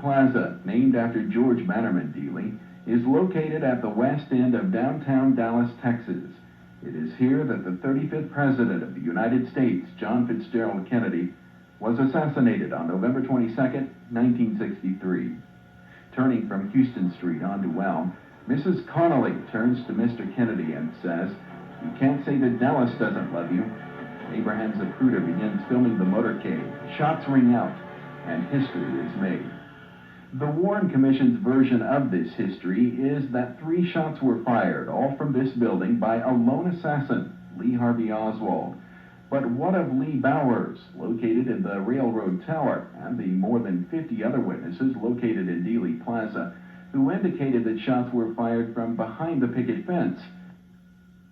Plaza, named after George Bannerman Dealey, is located at the west end of downtown Dallas, Texas. It is here that the 35th President of the United States, John Fitzgerald Kennedy, was assassinated on November 22, 1963. Turning from Houston Street onto Elm, Mrs. Connolly turns to Mr. Kennedy and says, "You can't say that Dallas doesn't love you." Abraham Zapruder begins filming the motorcade. Shots ring out, and history is made. The Warren Commission's version of this history is that 3 shots were fired, all from this building, by a lone assassin, Lee Harvey Oswald. But what of Lee Bowers, located in the Railroad Tower, and the more than 50 other witnesses located in Dealey Plaza, who indicated that shots were fired from behind the picket fence?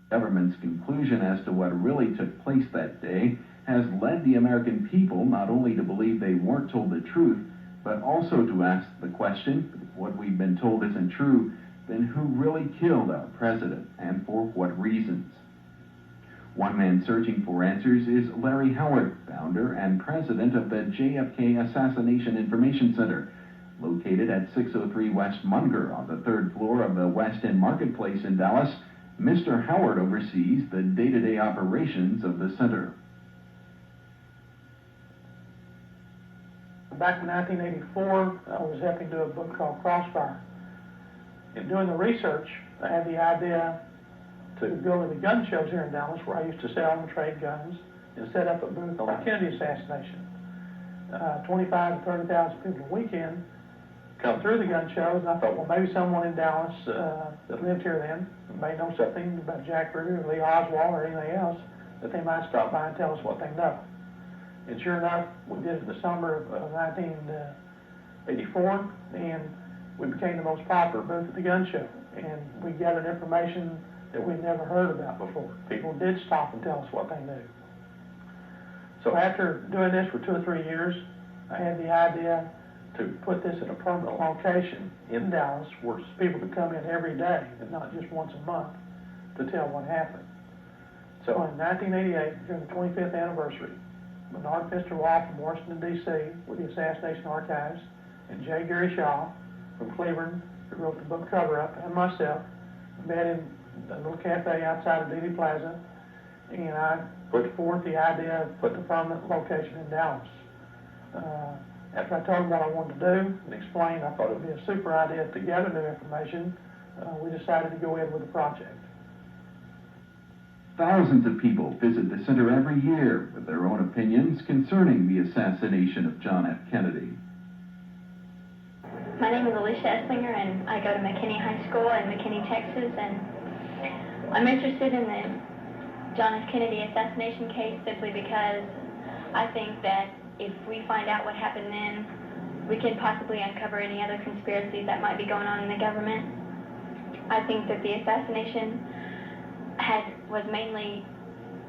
The government's conclusion as to what really took place that day has led the American people not only to believe they weren't told the truth, but also to ask the question, if what we've been told isn't true, then who really killed our president, and for what reasons? One man searching for answers is Larry Howard, founder and president of the JFK Assassination Information Center, located at 603 West Munger on the 3rd floor of the West End Marketplace in Dallas. Mr. Howard oversees the day-to-day operations of the center. Back in 1984, I was helping do a book called Crossfire. In doing the research, I had the idea to go to the gun shows here in Dallas, where I used to sell and trade guns, and set up a booth on the Kennedy assassination. 25 to 30,000 people a weekend come through the gun shows, and I thought, well, maybe someone in Dallas that lived here then may know something about Jack Ruger or Lee Oswald or anything else, that they might stop by and tell us what they know. And sure enough, we did it in the summer of 1984, and we became the most popular booth at the gun show. And we gathered information that we'd never heard about before. People did stop and tell us what they knew. So after doing this for 2 or 3 years, I had the idea to put this in a permanent location in Dallas where people could come in every day and not just once a month to tell what happened. So in 1988, during the 25th anniversary, Bernard Pfister Law from Washington, D.C., with the Assassination Archives, and J. Gary Shaw from Cleveland, who wrote the book Cover Up, and myself met in a little cafe outside of Dealey Plaza, and I put forth the idea of putting a permanent location in Dallas. After I told them what I wanted to do and explain, I thought it would be a super idea to gather new information. We decided to go ahead with the project. Thousands of people visit the center every year with their own opinions concerning the assassination of John F. Kennedy. My name is Alicia Esslinger, and I go to McKinney High School in McKinney, Texas, and I'm interested in the John F. Kennedy assassination case simply because I think that if we find out what happened then, we can possibly uncover any other conspiracies that might be going on in the government. I think that the assassination was mainly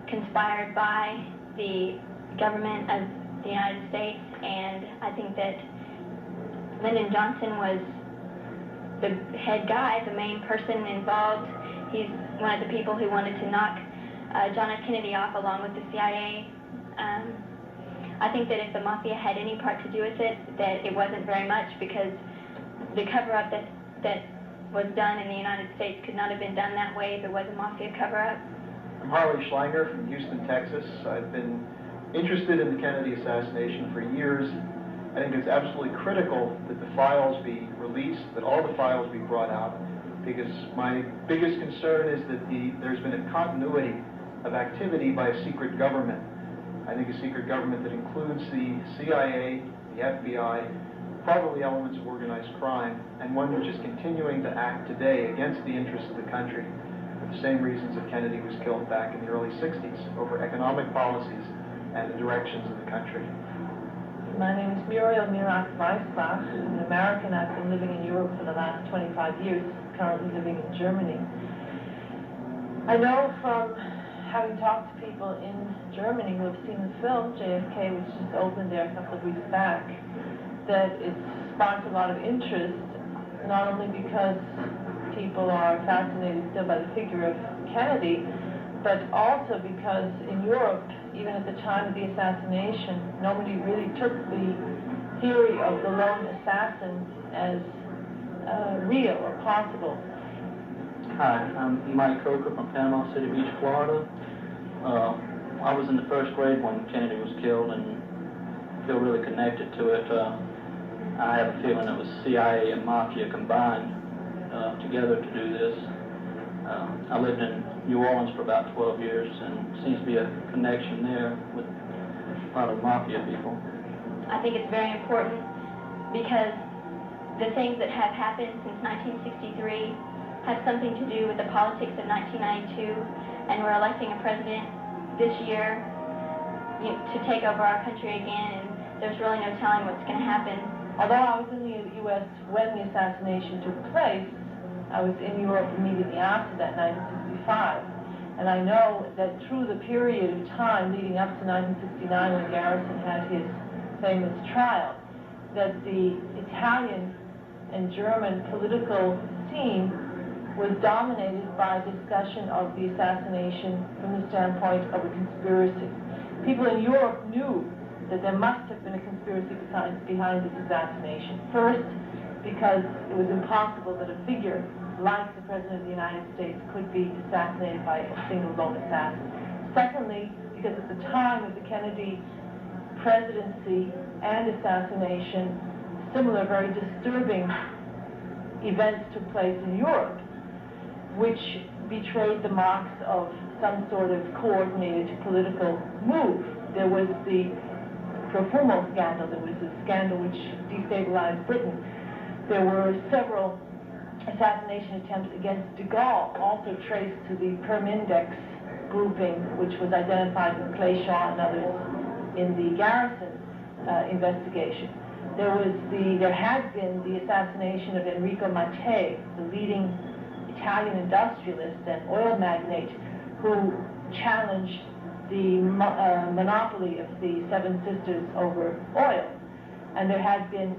conspired by the government of the United States, and I think that Lyndon Johnson was the head guy, the main person involved. He's one of the people who wanted to knock John F. Kennedy off along with the CIA. I think that if the mafia had any part to do with it, that it wasn't very much, because the cover-up that was done in the United States could not have been done that way if it was a mafia cover-up. I'm Harley Schlanger from Houston, Texas. I've been interested in the Kennedy assassination for years. I think it's absolutely critical that the files be released, that all the files be brought out, because my biggest concern is that there's been a continuity of activity by a secret government. I think a secret government that includes the CIA, the FBI, probably elements of organized crime, and one which is continuing to act today against the interests of the country for the same reasons that Kennedy was killed back in the early 60s, over economic policies and the directions of the country. My name is Muriel Mirak-Weissbach. I'm an American. I've been living in Europe for the last 25 years, currently living in Germany. I know from having talked to people in Germany who have seen the film JFK, which just opened there a couple of weeks back, that it sparked a lot of interest, not only because people are fascinated still by the figure of Kennedy, but also because in Europe, even at the time of the assassination, nobody really took the theory of the lone assassin as real or possible. Hi, I'm Mike Coker from Panama City Beach, Florida. I was in the first grade when Kennedy was killed and feel really connected to it. I have a feeling it was CIA and Mafia combined together to do this. I lived in New Orleans for about 12 years and seems to be a connection there with a lot of Mafia people. I think it's very important because the things that have happened since 1963 have something to do with the politics of 1992, and we're electing a president this year to take over our country again, and there's really no telling what's going to happen. Although I was in the U.S. when the assassination took place, I was in Europe immediately after that, 1965. And I know that through the period of time leading up to 1969 when Garrison had his famous trial, that the Italian and German political scene was dominated by discussion of the assassination from the standpoint of a conspiracy. People in Europe knew that there must have been a conspiracy behind this assassination. First, because it was impossible that a figure like the President of the United States could be assassinated by a single lone assassin. Secondly, because at the time of the Kennedy presidency and assassination, similar very disturbing events took place in Europe, which betrayed the marks of some sort of coordinated political move. There was the Profumo scandal. There was a scandal which destabilized Britain. There were several assassination attempts against de Gaulle, also traced to the Perm Index grouping, which was identified with Clay Shaw and others in the Garrison investigation. There had been the assassination of Enrico Mattei, the leading Italian industrialist and oil magnate who challenged the monopoly of the Seven Sisters over oil. And there had been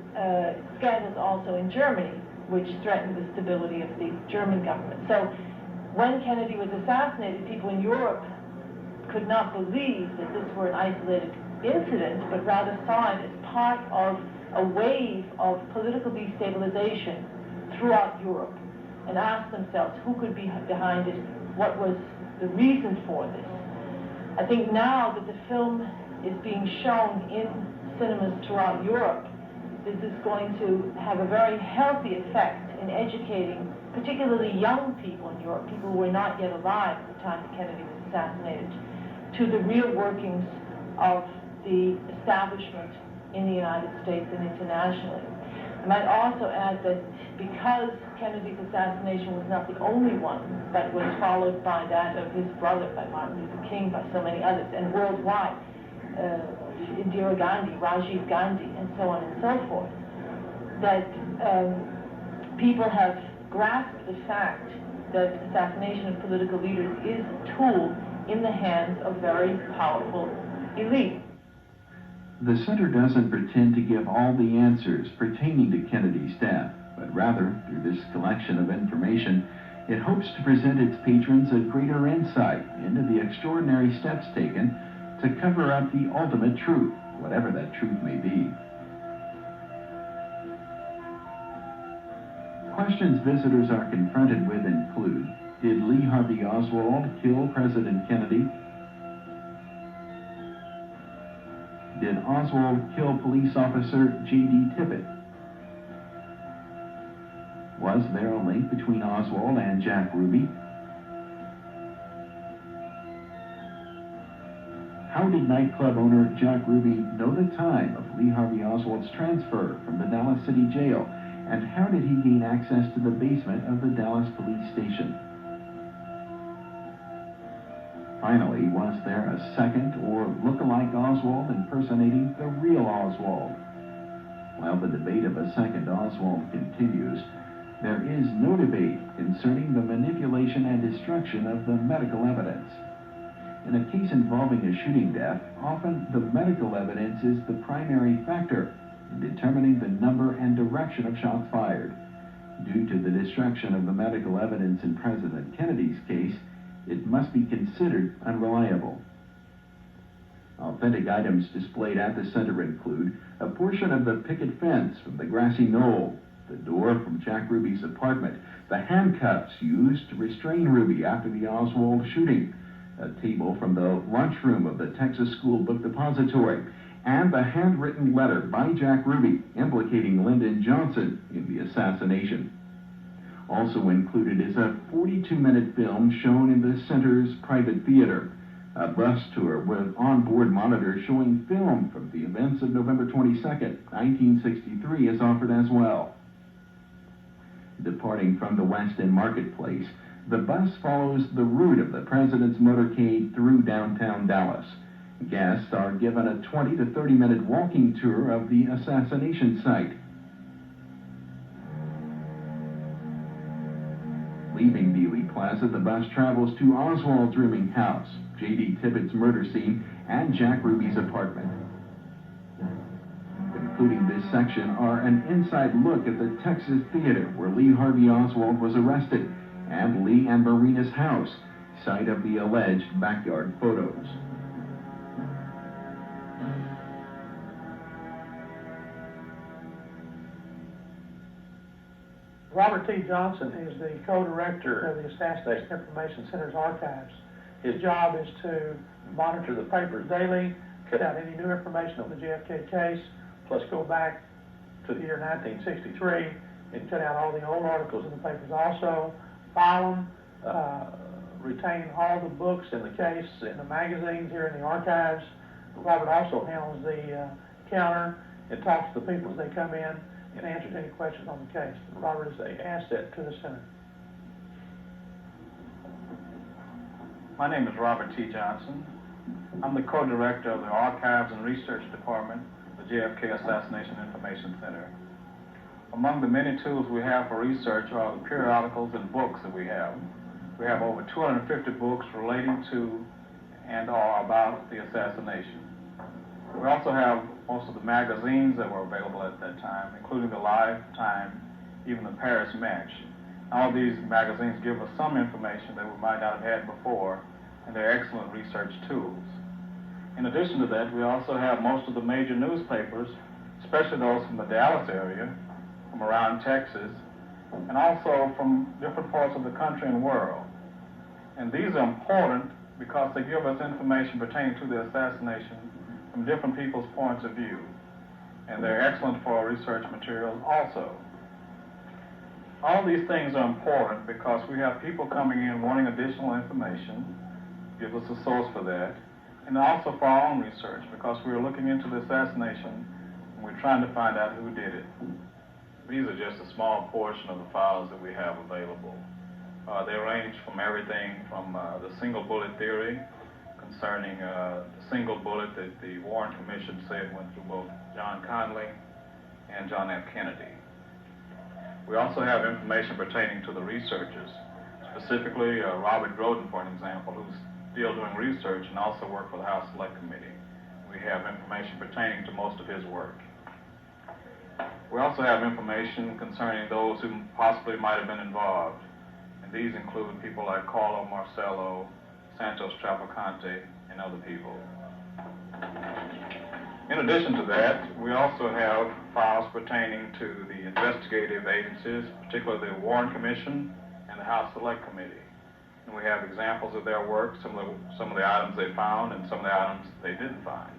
scandals also in Germany which threatened the stability of the German government. So when Kennedy was assassinated, people in Europe could not believe that this were an isolated incident, but rather saw it as part of a wave of political destabilization throughout Europe, and asked themselves who could be behind it, what was the reason for this. I think now that the film is being shown in cinemas throughout Europe, this is going to have a very healthy effect in educating particularly young people in Europe, people who were not yet alive at the time that Kennedy was assassinated, to the real workings of the establishment in the United States and internationally. I might also add that because Kennedy's assassination was not the only one, but was followed by that of his brother, by Martin Luther King, by so many others, and worldwide, Indira Gandhi, Rajiv Gandhi, and so on and so forth, that people have grasped the fact that assassination of political leaders is a tool in the hands of very powerful elites. The center doesn't pretend to give all the answers pertaining to Kennedy's death, but rather, through this collection of information, it hopes to present its patrons a greater insight into the extraordinary steps taken to cover up the ultimate truth, whatever that truth may be. Questions visitors are confronted with include: did Lee Harvey Oswald kill President Kennedy? Did Oswald kill police officer J.D. Tippit? Was there a link between Oswald and Jack Ruby? How did nightclub owner Jack Ruby know the time of Lee Harvey Oswald's transfer from the Dallas City Jail? And how did he gain access to the basement of the Dallas police station? Finally, was there a second or look-alike Oswald impersonating the real Oswald? While the debate of a second Oswald continues, there is no debate concerning the manipulation and destruction of the medical evidence. In a case involving a shooting death, often the medical evidence is the primary factor in determining the number and direction of shots fired. Due to the destruction of the medical evidence in President Kennedy's case, it must be considered unreliable. Authentic items displayed at the center include a portion of the picket fence from the grassy knoll, the door from Jack Ruby's apartment, the handcuffs used to restrain Ruby after the Oswald shooting, a table from the lunchroom of the Texas School Book Depository, and the handwritten letter by Jack Ruby implicating Lyndon Johnson in the assassination. Also included is a 42-minute film shown in the center's private theater. A bus tour with onboard monitors showing film from the events of November 22nd, 1963 is offered as well. Departing from the West End Marketplace, the bus follows the route of the President's motorcade through downtown Dallas. Guests are given a 20 to 30-minute walking tour of the assassination site. Leaving Dealey Plaza, the bus travels to Oswald's rooming house, J.D. Tippett's murder scene, and Jack Ruby's apartment. Concluding this section are an inside look at the Texas Theater where Lee Harvey Oswald was arrested, and Lee and Marina's house, site of the alleged backyard photos. Robert T. Johnson is the co-director of the Assassination Information Center's archives. His job is to monitor the papers daily, cut out any new information on the JFK case, plus go back to the year 1963 and cut out all the old articles in the papers. Also, file them, retain all the books in the case in the magazines here in the archives. Robert also handles the counter and talks to the people as they come in and answers any questions on the case. Robert is an asset to the center. My name is Robert T. Johnson. I'm the co-director of the Archives and Research Department of the JFK Assassination Information Center. Among the many tools we have for research are the periodicals and books that we have. We have over 250 books relating to and or about the assassination. We also have most of the magazines that were available at that time, including the Lifetime, even the Paris Match. All these magazines give us some information that we might not have had before, and they're excellent research tools. In addition to that, we also have most of the major newspapers, especially those from the Dallas area, from around Texas, and also from different parts of the country and world. And these are important because they give us information pertaining to the assassination from different people's points of view. And they're excellent for our research materials also. All these things are important because we have people coming in wanting additional information, give us a source for that, and also for our own research because we're looking into the assassination and we're trying to find out who did it. These are just a small portion of the files that we have available. They range from everything from the single bullet theory concerning the single bullet that the Warren Commission said went through both John Conley and John F. Kennedy. We also have information pertaining to the researchers, specifically Robert Groden, for an example, who's still doing research and also worked for the House Select Committee. We have information pertaining to most of his work. We also have information concerning those who possibly might have been involved, and these include people like Carlo Marcello, Santos Trapacante, and other people. In addition to that, we also have files pertaining to the investigative agencies, particularly the Warren Commission and the House Select Committee. And we have examples of their work, some of the items they found and some of the items they didn't find.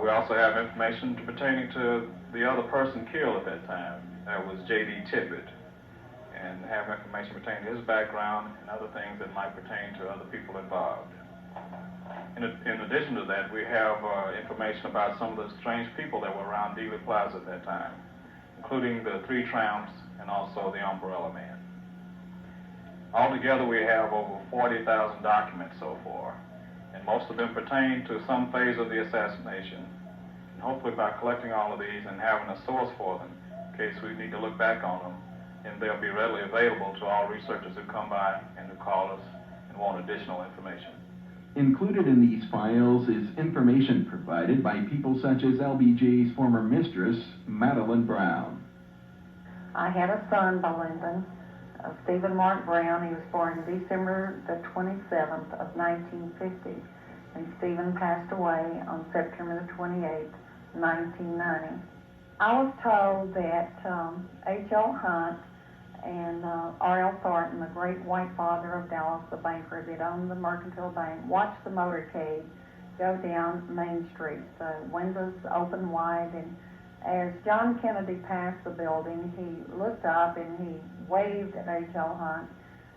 We also have information pertaining to the other person killed at that time. That was J.D. Tippett, and have information pertaining to his background and other things that might pertain to other people involved. In addition to that, we have information about some of the strange people that were around Dealey Plaza at that time, including the Three Tramps and also the Umbrella Man. Altogether, we have over 40,000 documents so far, and most of them pertain to some phase of the assassination. And hopefully by collecting all of these and having a source for them, in case we need to look back on them, and they'll be readily available to all researchers who come by and who call us and want additional information. Included in these files is information provided by people such as LBJ's former mistress, Madeline Brown. I had a son by Lyndon, Stephen Mark Brown. He was born December the 27th of 1950, and Stephen passed away on September the 28th 1990. I was told that H.L. Hunt and R.L. Thornton, the great white father of Dallas, the banker that owned the Mercantile Bank, watched the motorcade go down Main Street. The windows open wide, and as John Kennedy passed the building, he looked up and he waved at H.L. Hunt.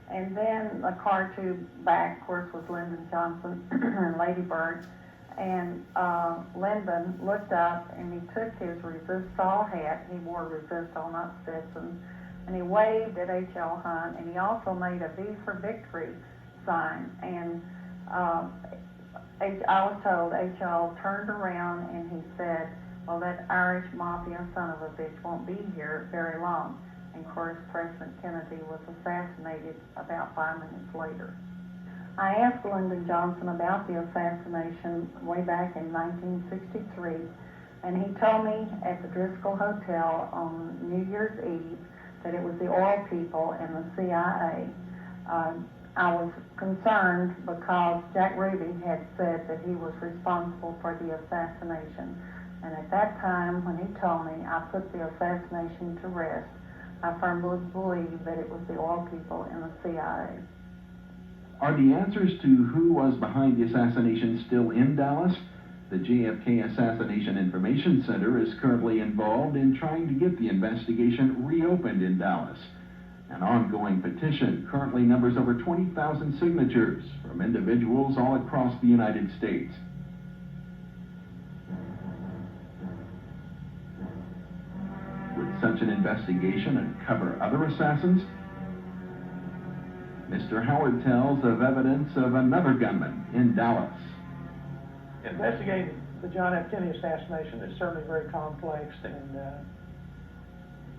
And then the car tube back, of course, was Lyndon Johnson and Lady Bird. And Lyndon looked up and he took his Resistol hat. He wore Resistol, not Stetson. And he waved at H.L. Hunt, and he also made a V for Victory sign. And I was told H.L. turned around and he said, well, that Irish mafia son of a bitch won't be here very long. And of course, President Kennedy was assassinated about 5 minutes later. I asked Lyndon Johnson about the assassination way back in 1963, and he told me at the Driscoll Hotel on New Year's Eve that it was the oil people and the CIA. I was concerned because Jack Ruby had said that he was responsible for the assassination. And at that time, when he told me, I put the assassination to rest. I firmly believe that it was the oil people and the CIA. Are the answers to who was behind the assassination still in Dallas? The JFK Assassination Information Center is currently involved in trying to get the investigation reopened in Dallas. An ongoing petition currently numbers over 20,000 signatures from individuals all across the United States. Would such an investigation uncover other assassins? Mr. Howard tells of evidence of another gunman in Dallas. Investigating the John F. Kennedy assassination is certainly very complex, and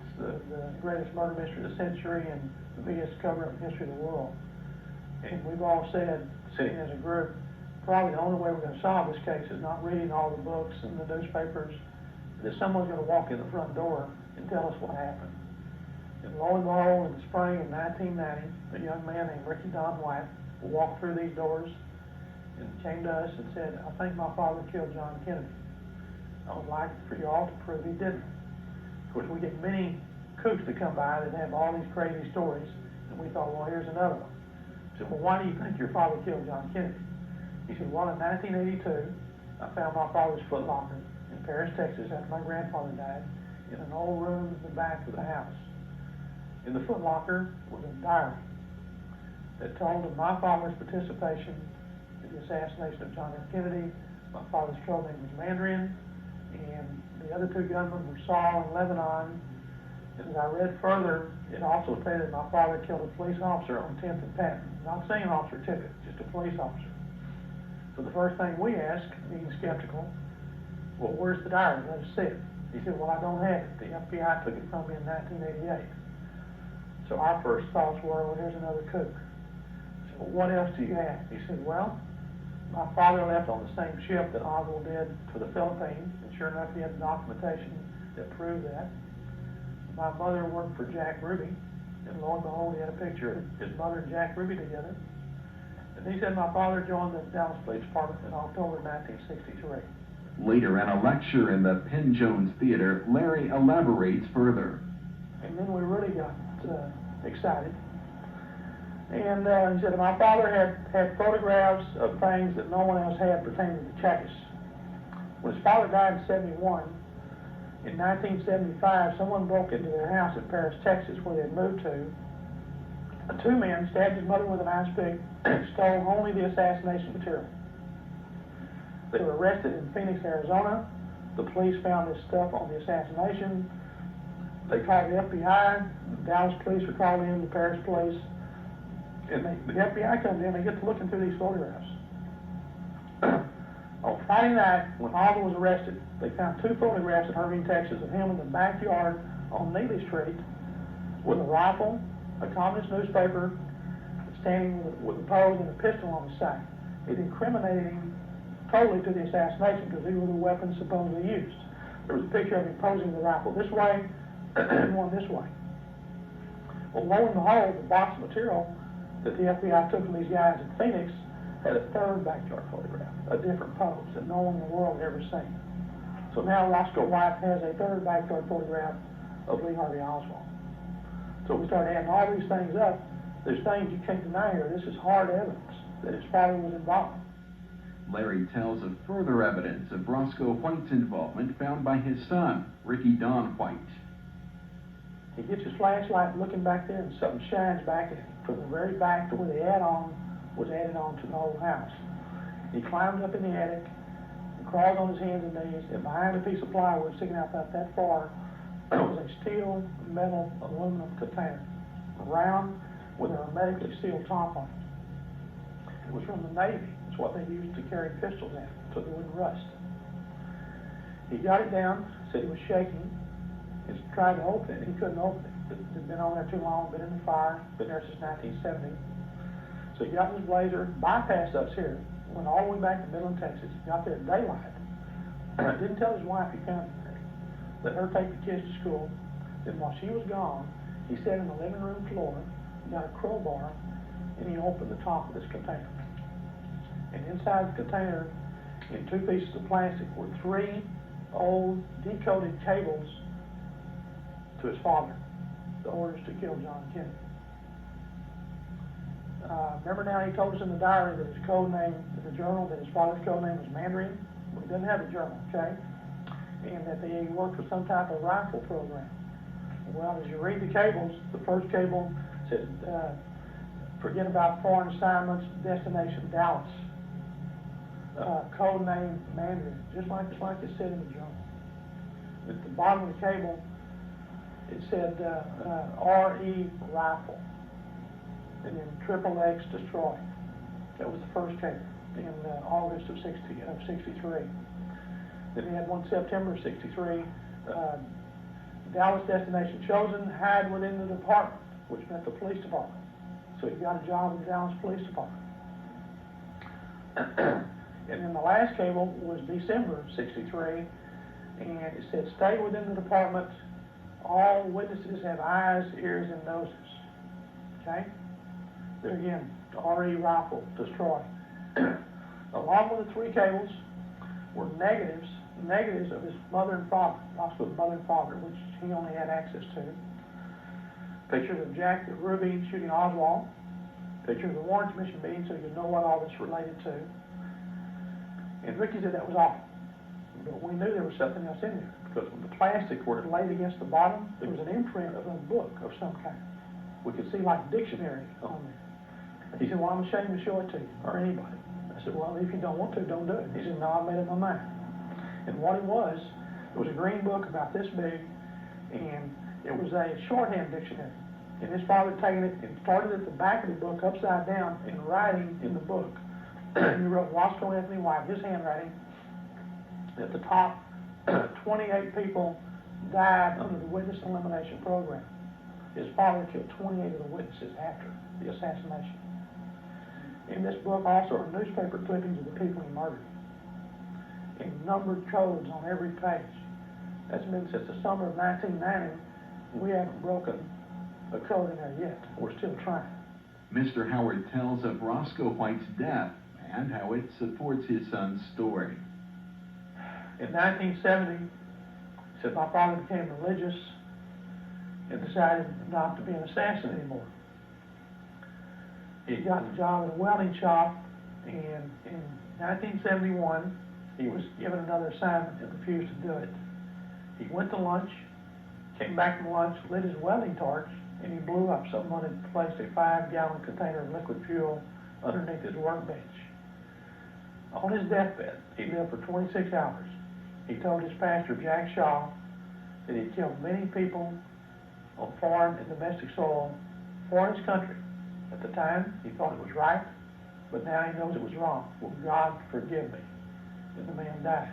it's the greatest murder mystery of the century and the biggest cover-up in the history of the world. And we've all said, sitting as a group, probably the only way we're going to solve this case is not reading all the books and the newspapers, that someone's going to walk in the front door and tell us what happened. And lo and behold, in the spring of 1990, a young man named Ricky Don White walked through these doors and came to us and said, I think my father killed John Kennedy. I would like for you all to prove he didn't. Of course, we get many kooks that come by that have all these crazy stories, and we thought, well, here's another one. I said, well, why do you think your father killed John Kennedy? He said, well, in 1982, I found my father's footlocker in Paris, Texas, after my grandfather died, in an old room in the back of the house. In the footlocker was a diary that told of my father's participation in the assassination of John F. Kennedy. My father's code name was Mandarin, and the other two gunmen were Saul and Lebanon. And as I read further, it also stated my father killed a police officer on 10th and Patton. Not saying an officer ticket, just a police officer. So the first thing we asked, being skeptical, well, where's the diary? Let us see it. He said, well, I don't have it. The FBI took it from me in 1988. So our first thoughts were, well, here's another kook. I said, well, what else do you have? He said, well, my father left on the same ship that Oswald did for the Philippines, and sure enough, he had documentation that proved that. My mother worked for Jack Ruby, and lo and behold, he had a picture of his mother and Jack Ruby together. And he said my father joined the Dallas Police Department in October 1963. Later, in a lecture in the Penn Jones Theater, Larry elaborates further. And then we really got excited. And he said my father had photographs of things that no one else had pertaining to Chase. When his father died in 71, in 1975, someone broke into their house in Paris, Texas, where they had moved to. Two men stabbed his mother with an ice pick and stole only the assassination material. They were arrested in Phoenix, Arizona. The police found this stuff on the assassination. They called the FBI. The Dallas police were called in, the Paris police. And the FBI comes in, they get to looking through these photographs. On Friday night, when Oswald was arrested, they found two photographs in Irving, Texas, of him in the backyard on Neely Street with a rifle, a communist newspaper, standing with a pose and a pistol on his side. It incriminated him totally to the assassination because these were the weapons supposedly used. There was a picture of him posing the rifle this way and one this way. Well, lo and behold, the box of material that the FBI took from these guys in Phoenix had a third backyard photograph, a different pose that no one in the world had ever seen. So So now Roscoe White has a third backyard photograph of Lee Harvey Oswald. So we started adding all these things up. There's things you can't deny here. This is hard evidence that his father was involved. Larry tells of further evidence of Roscoe White's involvement found by his son, Ricky Don White. He gets his flashlight looking back there and something shines back at him from the very back to where the add-on was added on to the whole house. He climbs up in the attic and crawls on his hands and knees, and behind a piece of plywood sticking out about that far was a steel, metal, aluminum container, round with a hermetically sealed top on it. It was from the Navy. It's what they used to carry pistols in, so they wouldn't rust. He got it down, said he was shaking, and tried to open it, and he couldn't open it. It had been on there too long, been in the fire, been there since 1970. So he got in his blazer, bypassed us here, went all the way back to Midland, Texas, got there at daylight. Didn't tell his wife he found it there. Let her take the kids to school. Then while she was gone, he sat in the living room floor, got a crowbar, and he opened the top of this container. And inside the container, in 2 pieces of plastic, were 3 old decoded cables to his father, the orders to kill John Kennedy. Remember now, he told us in the diary that his code name, in the journal, that his father's code name was Mandarin. Well, he didn't have a journal, okay? And that he worked with some type of rifle program. Well, as you read the cables, the first cable said, forget about foreign assignments, destination Dallas. Code name Mandarin, just like it said in the journal. At the bottom of the cable, it said RE rifle, and then XXX destroy. That was the first cable in August of 63. Then he had one September of 63, Dallas destination chosen, hide within the department, which meant the police department. So he got a job with the Dallas Police Department. And then the last cable was December of 63, and it said, stay within the department. All witnesses have eyes, ears, and noses. Okay? There again, RE rifle, destroy. Along with the 3 cables were negatives of his mother and father, Roscoe's mother and father, which he only had access to. Pictures of Jack Ruby shooting Oswald. Picture of the Warren Commission meeting so you could know what all this related to. And Ricky said that was all. But we knew there was something else in there, because when the plastic were laid against the bottom, there was an imprint of a book of some kind. We could see like dictionary on there. He said, well, I'm ashamed to show it to you, or anybody. I said, well, if you don't want to, don't do it. He said, no, I made up my mind. And what it was a green book about this big, and it was a shorthand dictionary. And his father had taken it and started at the back of the book upside down and writing in the book. He wrote Roscoe Anthony White, his handwriting. At the top, 28 people died under the witness elimination program. His father killed 28 of the witnesses after the assassination. In this book also are newspaper clippings of the people he murdered, and numbered codes on every page. That's been since the summer of 1990. We haven't broken a code in there yet. We're still trying. Mr. Howard tells of Roscoe White's death and how it supports his son's story. In 1970, he said my father became religious and decided not to be an assassin anymore. He got a job at a welding shop, and in 1971, he was given another assignment and refused to do it. He went to lunch, came back from lunch, lit his welding torch, and he blew up. Someone had placed a 5-gallon container of liquid fuel underneath his workbench. On his deathbed, he lived for 26 hours. He told his pastor, Jack Shaw, that he killed many people on foreign and domestic soil for his country. At the time, he thought it was right, but now he knows it was wrong. Will God forgive me? And the man died.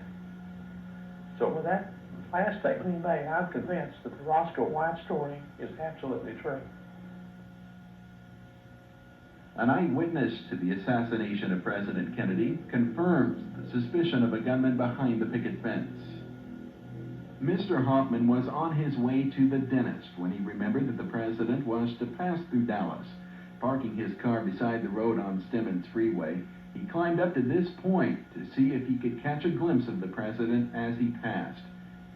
So with that last statement he made, I'm convinced that the Roscoe White story is absolutely true. An eyewitness to the assassination of President Kennedy confirms the suspicion of a gunman behind the picket fence. Mr. Hoffman was on his way to the dentist when he remembered that the president was to pass through Dallas. Parking his car beside the road on Stemmons Freeway, He climbed up to this point to see if he could catch a glimpse of the president as he passed.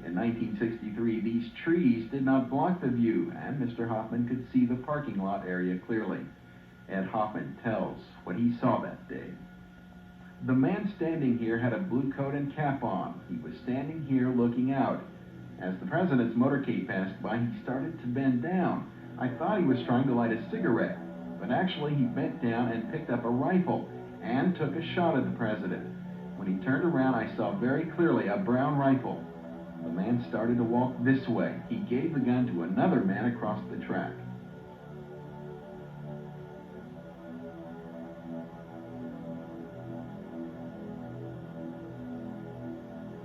In 1963, these trees did not block the view, and Mr. Hoffman could see the parking lot area clearly. Ed Hoffman tells what he saw that day. The man standing here had a blue coat and cap on. He was standing here looking out. As the president's motorcade passed by, he started to bend down. I thought he was trying to light a cigarette, but actually he bent down and picked up a rifle and took a shot at the president. When he turned around, I saw very clearly a brown rifle. The man started to walk this way. He gave the gun to another man across the track.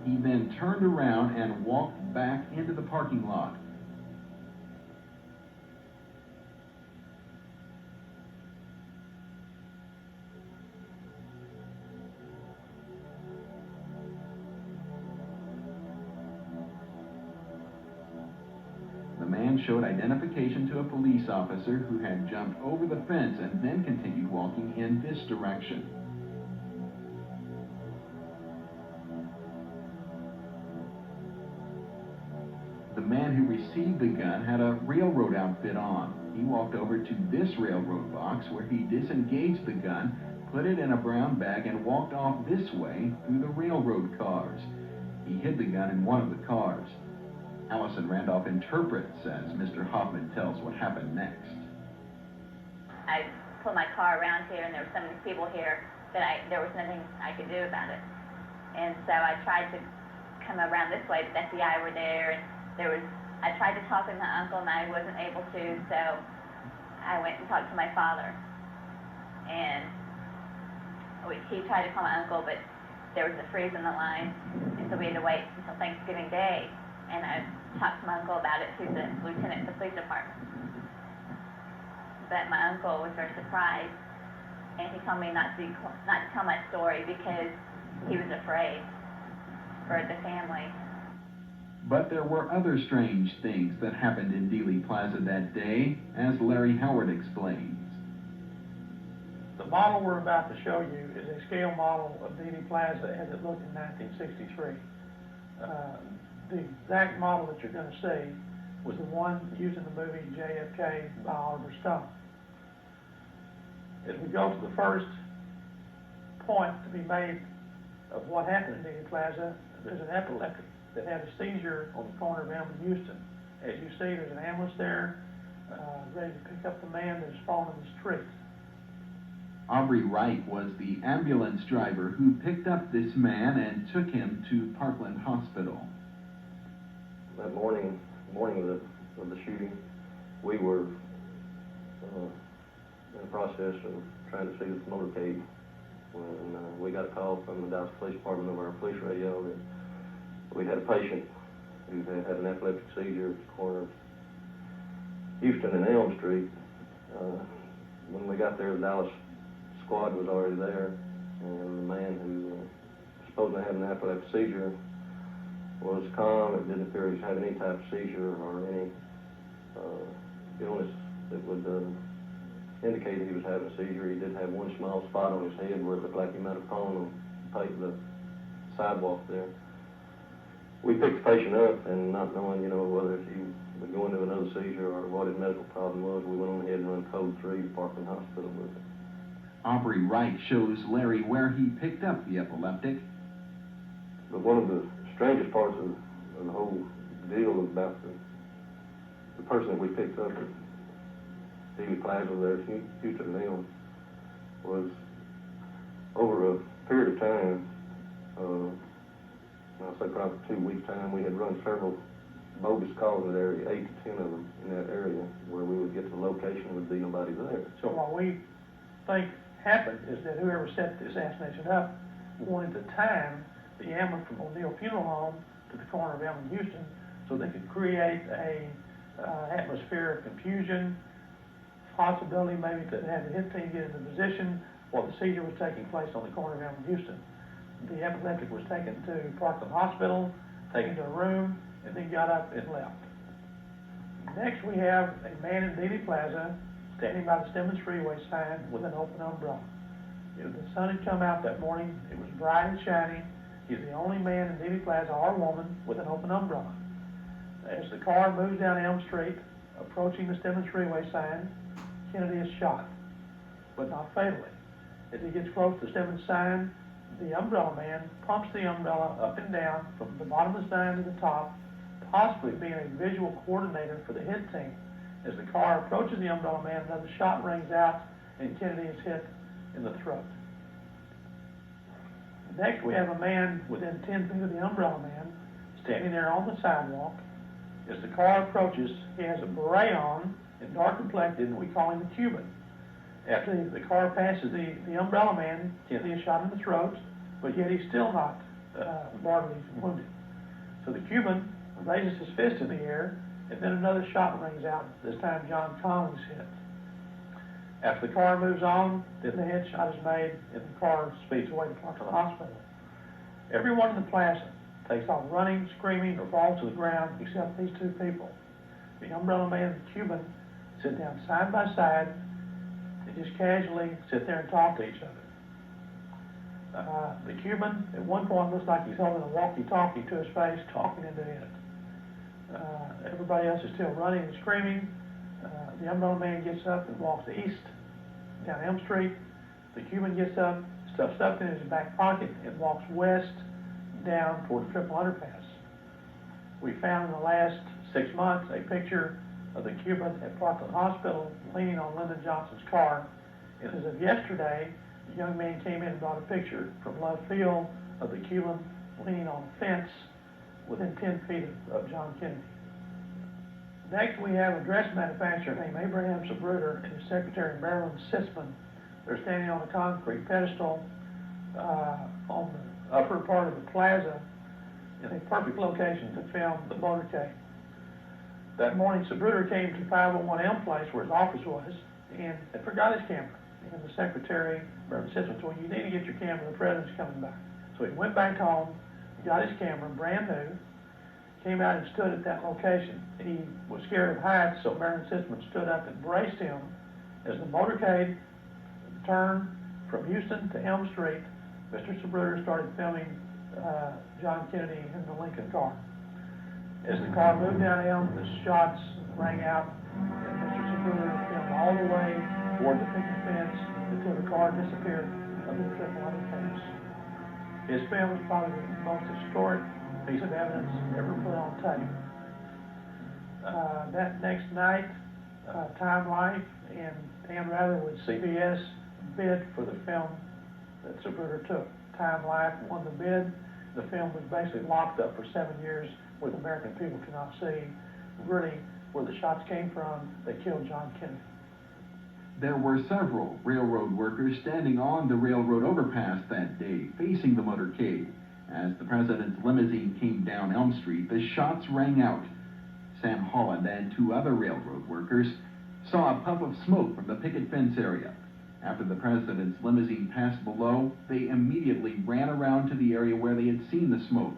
He then turned around and walked back into the parking lot. The man showed identification to a police officer who had jumped over the fence and then continued walking in this direction. The man who received the gun had a railroad outfit on. He walked over to this railroad box where he disengaged the gun, put it in a brown bag, and walked off this way through the railroad cars. He hid the gun in one of the cars. Allison Randolph interprets as Mr. Hoffman tells what happened next. I pulled my car around here, and there were so many people here that there was nothing I could do about it. And so I tried to come around this way, but the FBI were there, and I tried to talk to my uncle, and I wasn't able to, so I went and talked to my father. And he tried to call my uncle, but there was a freeze in the line, and so we had to wait until Thanksgiving Day. And I talked to my uncle about it, who's a lieutenant in the police department. But my uncle was very surprised, and he told me not to tell my story because he was afraid for the family. But there were other strange things that happened in Dealey Plaza that day, as Larry Howard explains. The model we're about to show you is a scale model of Dealey Plaza as it looked in 1963. The exact model that you're going to see was the one used in the movie JFK by Oliver Stone. As we go to the first point to be made of what happened in Dealey Plaza, there's an epileptic that had a seizure on the corner of Elm and Houston. As you see, there's an ambulance there, ready to pick up the man that has fallen in the street. Aubrey Wright was the ambulance driver who picked up this man and took him to Parkland Hospital. That morning of the shooting, we were in the process of trying to see this motorcade when we got a call from the Dallas Police Department over our police radio that we had a patient who had an epileptic seizure at the corner of Houston and Elm Street. When we got there, the Dallas squad was already there, and the man who was supposed to have an epileptic seizure was calm. It didn't appear he was having any type of seizure or any illness that would indicate he was having a seizure. He did have one small spot on his head where it looked like he might have fallen on the sidewalk there. We picked the patient up, and not knowing, whether he would go into another seizure or what his medical problem was, we went on ahead and run code 3 to Parkland Hospital with it. Aubrey Wright shows Larry where he picked up the epileptic. But one of the strangest parts of the whole deal about the person that we picked up at Dealey Plaza there at Houston and Elm was over a period of time, I'll say probably 2 weeks' time, we had run several bogus calls in that area, 8 to 10 of them in that area, where we would get to the location and would be nobody there. So what we think happened is that whoever set the assassination up wanted to time the ambulance from O'Neill Funeral Home to the corner of Elm and Houston so they could create a atmosphere of confusion, possibility maybe to have the hit team get into position while the seizure was taking place on the corner of Elm and Houston. The epileptic was taken to Parkland Hospital, taken to a room, and then got up and left. Next we have a man in Dealey Plaza standing by the Stemmons Freeway sign with an open umbrella. The sun had come out that morning. It was bright and shiny. He's the only man in Dealey Plaza or woman with an open umbrella. As the car moves down Elm Street, approaching the Stemmons Freeway sign, Kennedy is shot, but not fatally. As he gets close to the Stemmons sign, the umbrella man pumps the umbrella up and down from the bottom of the sign to the top, possibly being a visual coordinator for the hit team. As the car approaches the umbrella man, another shot rings out, and Kennedy is hit in the throat. Next, we have a man within 10 feet of the umbrella man, standing there on the sidewalk. As the car approaches, he has a beret on and dark complected, and we call him the Cuban. After the car passes the umbrella man, Kennedy is shot in the throat, but yet he's still not mortally wounded. So the Cuban raises his fist in the air, and then another shot rings out. This time John Collins hit. After the car moves on, then the headshot is made, and the car speeds away to the hospital. Everyone in the plaza takes off running, screaming, or falls to the ground except these two people. The umbrella man and the Cuban sit down side by side and just casually sit there and talk to each other. The Cuban, at one point, looks like he's holding a walkie-talkie to his face, talking into it. Everybody else is still running and screaming. The umbrella man gets up and walks east down Elm Street. The Cuban gets up, stuffs stuff in his back pocket, and walks west down toward the Triple Underpass. We found in the last 6 months a picture of the Cuban at Parkland Hospital leaning on Lyndon Johnson's car. And as of yesterday, the young man came in and brought a picture from left field of the Cuban leaning on a fence within 10 feet of John Kennedy. Next, we have a dress manufacturer named Abraham Sabruder and his secretary, Marilyn Sisman. They're standing on a concrete pedestal on the upper part of the plaza in a perfect location to film the motorcade. That morning, Sabruder came to 501 Elm Place, where his office was, and had forgot his camera. And the secretary, Marilyn Sisman, told him, "You need to get your camera, the president's coming back." So he went back home, got his camera, brand new, came out and stood at that location. He was scared of heights, so Marilyn Sisman stood up and braced him as the motorcade turned from Houston to Elm Street. Mr. Sabruder started filming John Kennedy in the Lincoln car. As the car moved down Elm, the shots rang out, and Mr. Sabruder filmed all the way toward the picket fence until the car disappeared under the Triple Underpass. His film is probably the most historic piece of evidence ever put on tape. That next night, Time Life and Dan Rather with CBS bid for the film that Sabruder took. Time Life won the bid. The film was basically locked up for 7 years where the American people cannot see really where the shots came from that killed John Kennedy. There were several railroad workers standing on the railroad overpass that day, facing the motorcade. As the president's limousine came down Elm Street, the shots rang out. Sam Holland and 2 other railroad workers saw a puff of smoke from the picket fence area. After the president's limousine passed below, they immediately ran around to the area where they had seen the smoke.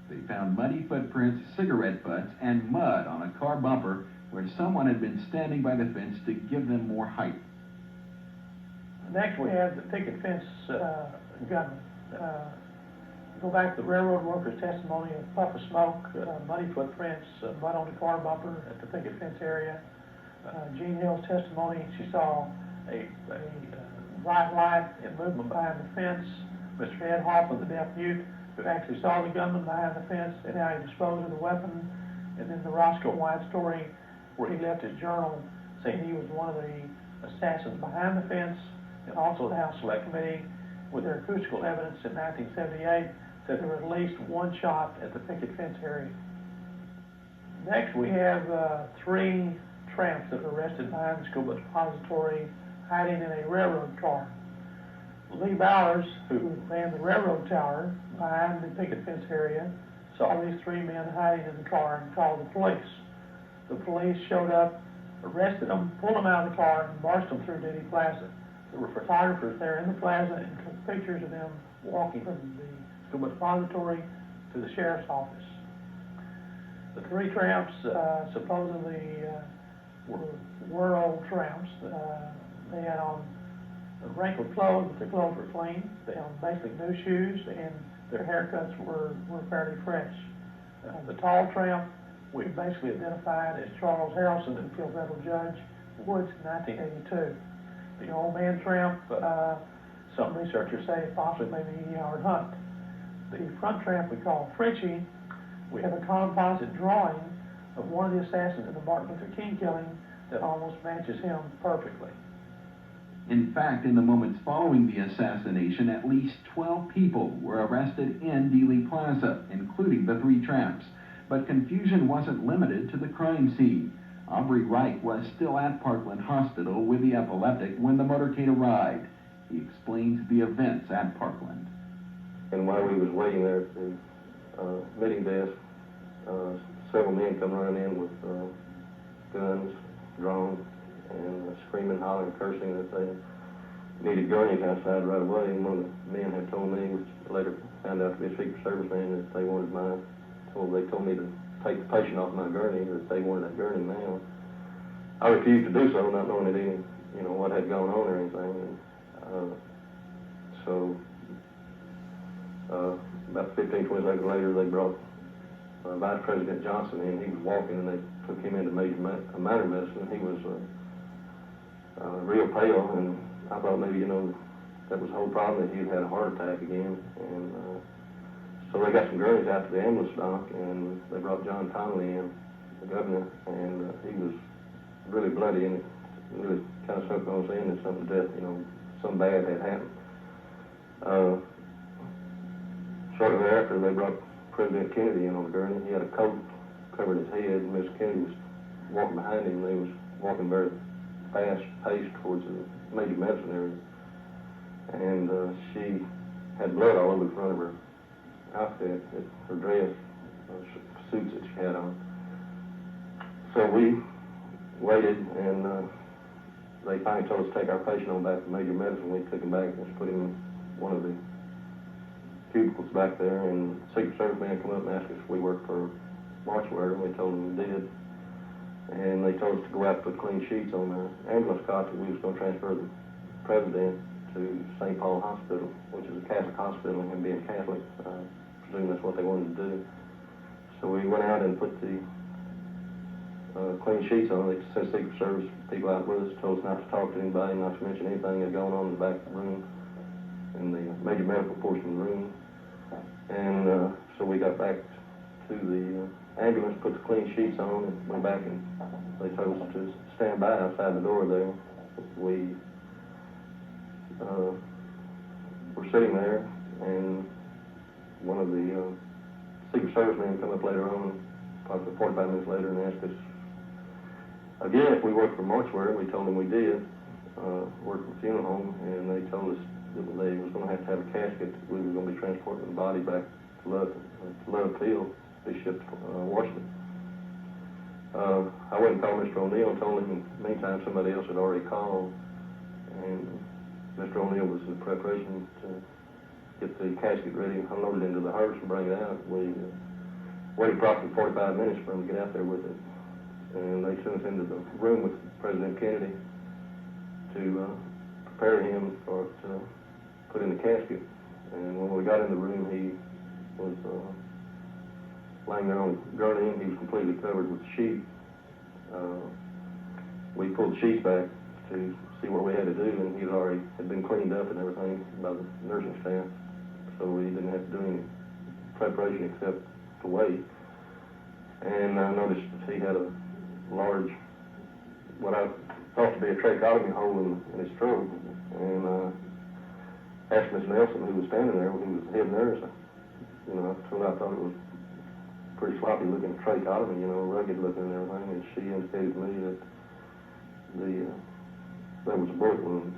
They found muddy footprints, cigarette butts, and mud on a car bumper where someone had been standing by the fence to give them more height. Next, we have the picket fence gunman. Go back to the railroad workers' testimony, a puff of smoke, muddy footprints, mud on the car bumper at the picket fence area. Jean Hill's testimony, she saw a bright light and movement behind the fence. Mr. Ed Hoffman, the deaf mute, who actually saw the gunman behind the fence and how he disposed of the weapon. And then the Roscoe White story, where he left his journal saying he was one of the assassins behind the fence. And also the House Select Committee, with their acoustical evidence in 1978, said there was at least 1 shot at the picket fence area. Next, we have 3 tramps that were arrested behind the school bus depository, hiding in a railroad car. Lee Bowers, who ran the railroad tower behind the picket fence area, saw these 3 men hiding in the car and called the police. The police showed up, arrested them, pulled them out of the car, and marched them through Dealey Plaza. There were photographers there in the plaza and took pictures of them walking from the school bus depository to the sheriff's office. The 3 tramps supposedly were old tramps. They had on wrinkled clothes, but their clothes were clean. They owned basically new shoes, and their haircuts were fairly fresh. The tall tramp, we basically identified as Charles Harrelson, who killed federal judge Woods in 1982. The old man tramp, some researchers say possibly maybe Howard Hunt. The front tramp we call Frenchie, we have a composite drawing of one of the assassins in the Martin Luther King killing that almost matches him perfectly. In fact, in the moments following the assassination, at least 12 people were arrested in Dealey Plaza, including the three tramps. But confusion wasn't limited to the crime scene. Aubrey Reich was still at Parkland Hospital with the epileptic when the motorcade arrived. He explains the events at Parkland. And while we was waiting there at the meeting desk, several men come running in with guns drawn and screaming, hollering, cursing that they needed gurneys outside right away. And one of the men had told me, which later found out to be a Secret Service man, that they wanted they told me to take the patient off my gurney, that they wanted that gurney now. I refused to do so, not knowing that any, what had gone on or anything. And, so about 15, 20 seconds later, they brought Vice President Johnson in. He was walking, and they took him into minor medicine. He was real pale, and I thought maybe, that was the whole problem, that he had a heart attack again. And so they got some gurneys out to the ambulance dock, and they brought John Connolly in, the governor, and he was really bloody, and it really kind of sunk on us in that something something bad had happened. Shortly thereafter, they brought President Kennedy in on the gurney. He had a coat covered his head, and Miss Kennedy was walking behind him. They was walking very fast-paced towards the major medicine area. And she had blood all over the front of her outfit, her dress, suits that she had on. So we waited, and they finally told us to take our patient on back to major medicine. We took him back and just put him in one of the cubicles back there, and the Secret Service man come up and asked us if we worked for mortuary, and we told them we did. And they told us to go out and put clean sheets on the ambulance cot that we was going to transfer the president to St. Paul Hospital, which is a Catholic hospital, and him being Catholic, I presume that's what they wanted to do. So we went out and put the clean sheets on. They sent Secret Service people out with us, told us not to talk to anybody, not to mention anything that's going on in the back of the room, in the major medical portion of the room. And so we got back to the ambulance, put the clean sheets on, and went back, and they told us to stand by outside the door there. We were sitting there, and one of the Secret Service men come up later on, probably 45 minutes later, and asked us again if we worked for mortuary. We told them we did, work for a funeral home, and they told us that they was going to have a casket. We were going to be transporting the body back to Love Field, be shipped to Washington. I went and called Mr. O'Neill and told him in the meantime somebody else had already called, and Mr. O'Neill was in preparation to get the casket ready, unload it into the hearse and bring it out. We waited approximately 45 minutes for him to get out there with it, and they sent us into the room with President Kennedy to prepare him for to put in the casket. And when we got in the room, he was laying there on the gurney, and he was completely covered with sheet. We pulled the sheets back to see what we had to do, and he had been cleaned up and everything by the nursing staff, so we didn't have to do any preparation except to wait. And I noticed he had a large, what I thought to be a tracheotomy hole in his throat, and asked Miss Nelson, who was standing there, who was the head nurse, I told her I thought it was pretty sloppy looking tracheotomy, rugged looking and everything, and she indicated to me that that was a bullet wound,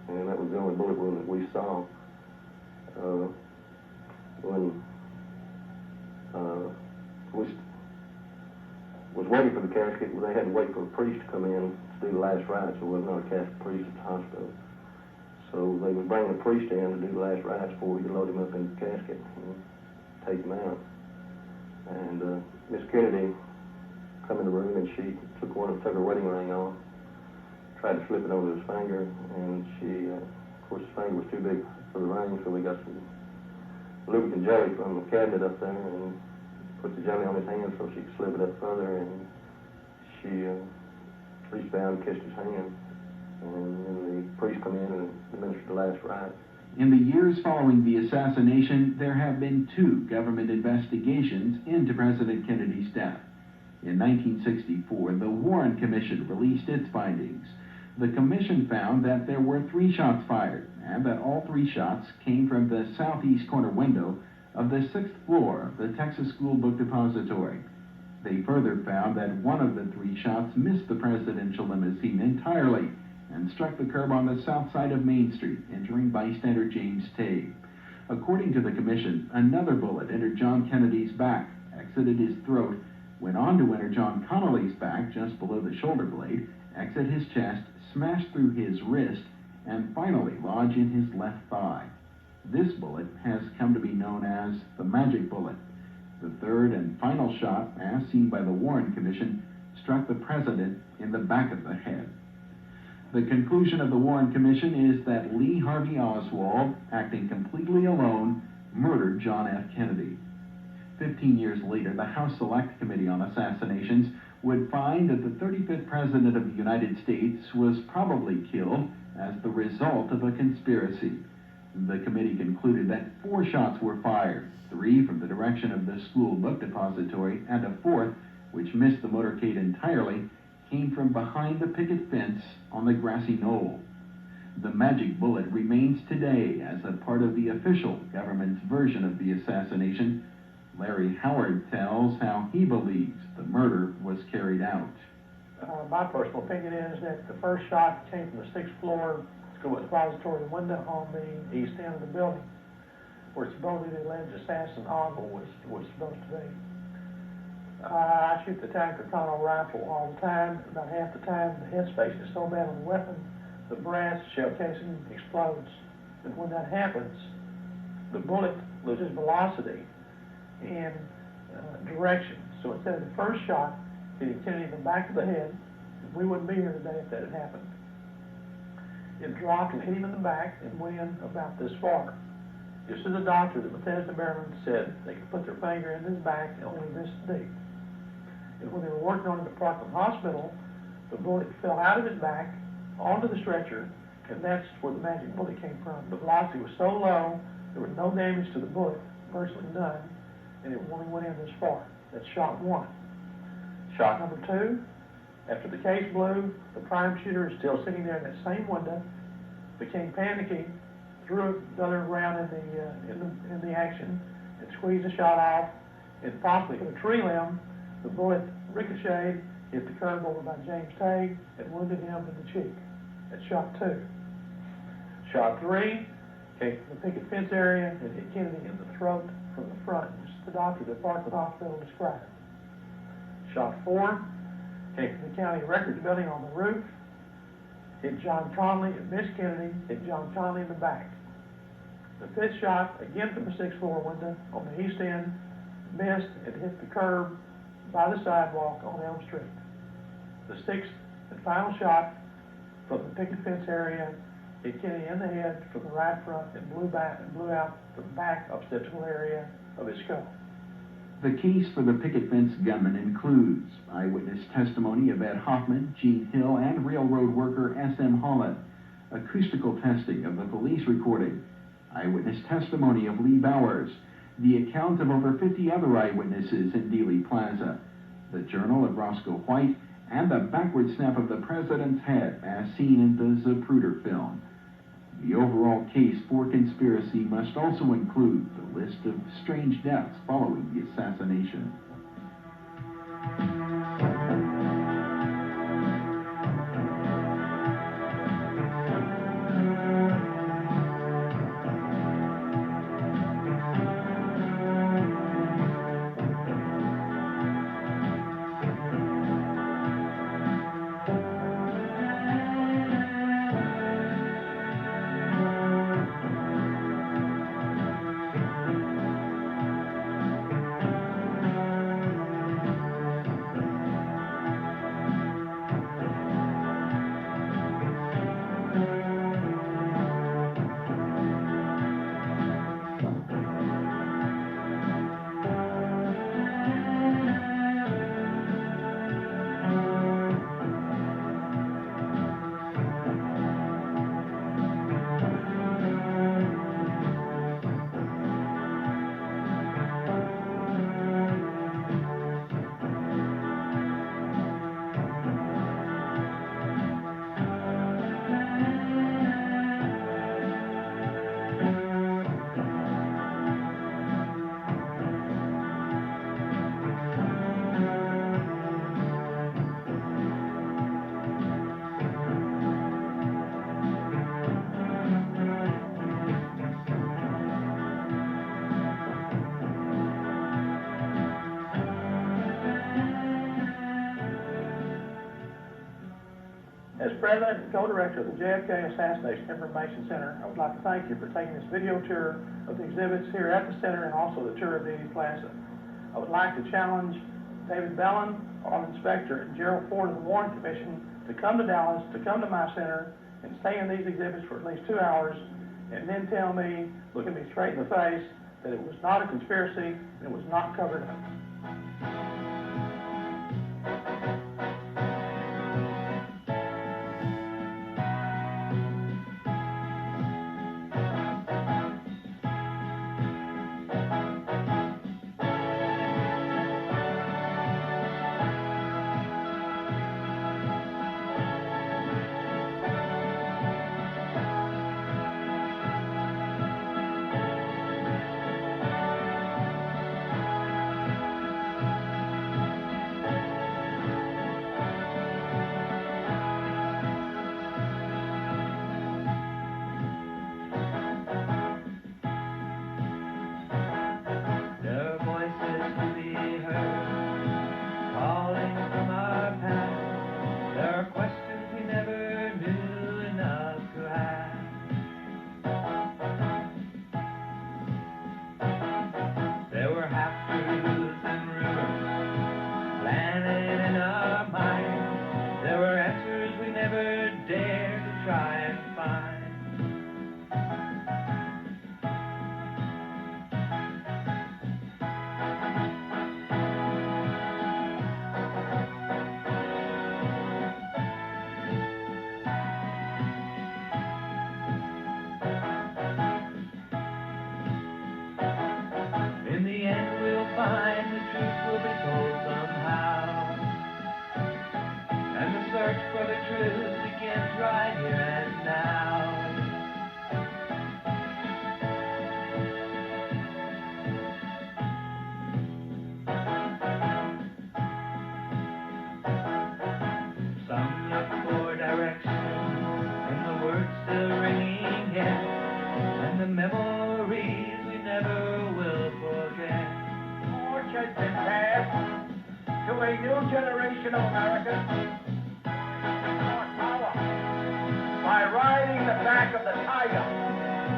and that was the only bullet wound that we saw. When we was waiting for the casket, they had to wait for a priest to come in to do the last rites. There was not a Catholic priest at the hospital. So they would bring the priest in to do the last rites before we could load him up in the casket and take him out. And Miss Kennedy come in the room, and she took her wedding ring off, tried to slip it over his finger, and she Of course, his finger was too big for the ring, so we got some lubricant jelly from the cabinet up there and put the jelly on his hand so she could slip it up further, and she reached down and kissed his hand. And then the priest come in and administered the last rite. In the years following the assassination, there have been 2 government investigations into President Kennedy's death. In 1964, the Warren Commission released its findings. The commission found that there were 3 shots fired, and that all 3 shots came from the southeast corner window of the 6th floor of the Texas School Book Depository. They further found that one of the 3 shots missed the presidential limousine entirely and struck the curb on the south side of Main Street, injuring bystander James Tague. According to the commission, another bullet entered John Kennedy's back, exited his throat, went on to enter John Connally's back just below the shoulder blade, exit his chest, smashed through his wrist, and finally lodge in his left thigh. This bullet has come to be known as the magic bullet. The third and final shot, as seen by the Warren Commission, struck the president in the back of the head. The conclusion of the Warren Commission is that Lee Harvey Oswald, acting completely alone, murdered John F. Kennedy. 15 years later, the House Select Committee on Assassinations would find that the 35th President of the United States was probably killed as the result of a conspiracy. The committee concluded that 4 shots were fired, 3 from the direction of the school book depository, and a 4th, which missed the motorcade entirely, came from behind the picket fence on the grassy knoll. The magic bullet remains today as a part of the official government's version of the assassination. Larry Howard tells how he believes the murder was carried out. My personal opinion is that the first shot came from the 6th floor school depository window on the east end of the building, where supposedly the alleged assassin Oswald was supposed to be. I shoot the Tacker-Connell rifle all the time. About half the time, the headspace is so bad on the weapon, the brass shell casing explodes. And when that happens, the bullet loses velocity and direction. So instead of the first shot hitting Kennedy in the back of the head, we wouldn't be here today if that had happened. It dropped and hit him in the back and went in about this far. This is a doctor that Bethesda, Maryland said they could put their finger in his back only this deep. And when they were working on him at Parkland Hospital, the bullet fell out of his back onto the stretcher, and that's where the magic bullet came from. The velocity was so low, there was no damage to the bullet, virtually none, and it only went in this far. That's shot 1. Shot number 2, after the case blew, the prime shooter is still sitting there in that same window, became panicky, threw another round in the action, and squeezed the shot off, and possibly hit a tree limb. The bullet ricocheted, hit the curb over by James Tague, and wounded him in the cheek. That's shot 2. Shot 3 came from the picket fence area and hit Kennedy in the throat from the front, just the doctor that Parkland Hospital described. Shot 4 came from the county records building on the roof, hit John Connally, and missed Kennedy, hit John Connally in the back. The 5th shot, again from the 6th floor window on the east end, missed and hit the curb by the sidewalk on Elm Street. The 6th and final shot from the picket fence area hit Kennedy in the head from the right front and blew out the back occipital area of his skull. The case for the picket fence gunman includes eyewitness testimony of Ed Hoffman, Gene Hill, and railroad worker S.M. Holland, acoustical testing of the police recording, eyewitness testimony of Lee Bowers, the account of over 50 other eyewitnesses in Dealey Plaza, the journal of Roscoe White, and the backward snap of the president's head as seen in the Zapruder film. The overall case for conspiracy must also include the list of strange deaths following the assassination. As president and co-director of the JFK Assassination Information Center, I would like to thank you for taking this video tour of the exhibits here at the center and also the tour of Dealey Plaza. I would like to challenge David Bellin, our inspector, and Gerald Ford of the Warren Commission to come to Dallas, to come to my center, and stay in these exhibits for at least 2 hours, and then tell me, looking me straight in the face, that it was not a conspiracy, and it was not covered up. In the end we'll find the truth will be told somehow, and the search for the truth begins right here and now. Some look for direction, and the words still ringing yet, and the memories we never will forget. Torch has been passed to a new generation of Americans on power by riding the back of the tiger,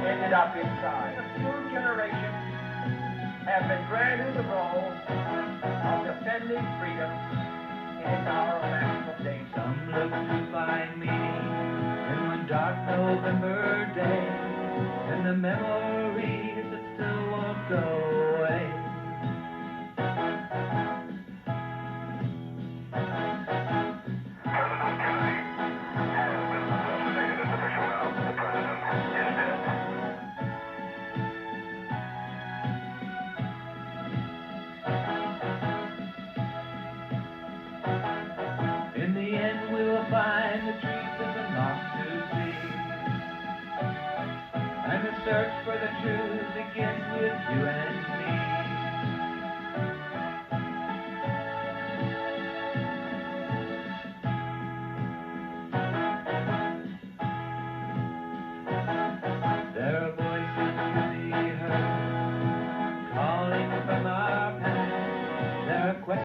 ended up inside. A few generations have been granted the role of defending freedom in our national day. Some look to find meaning in one dark November day, and the memories that still won't go away. In the end we'll find the truth is enough to see, and the search for the truth begins with you and me.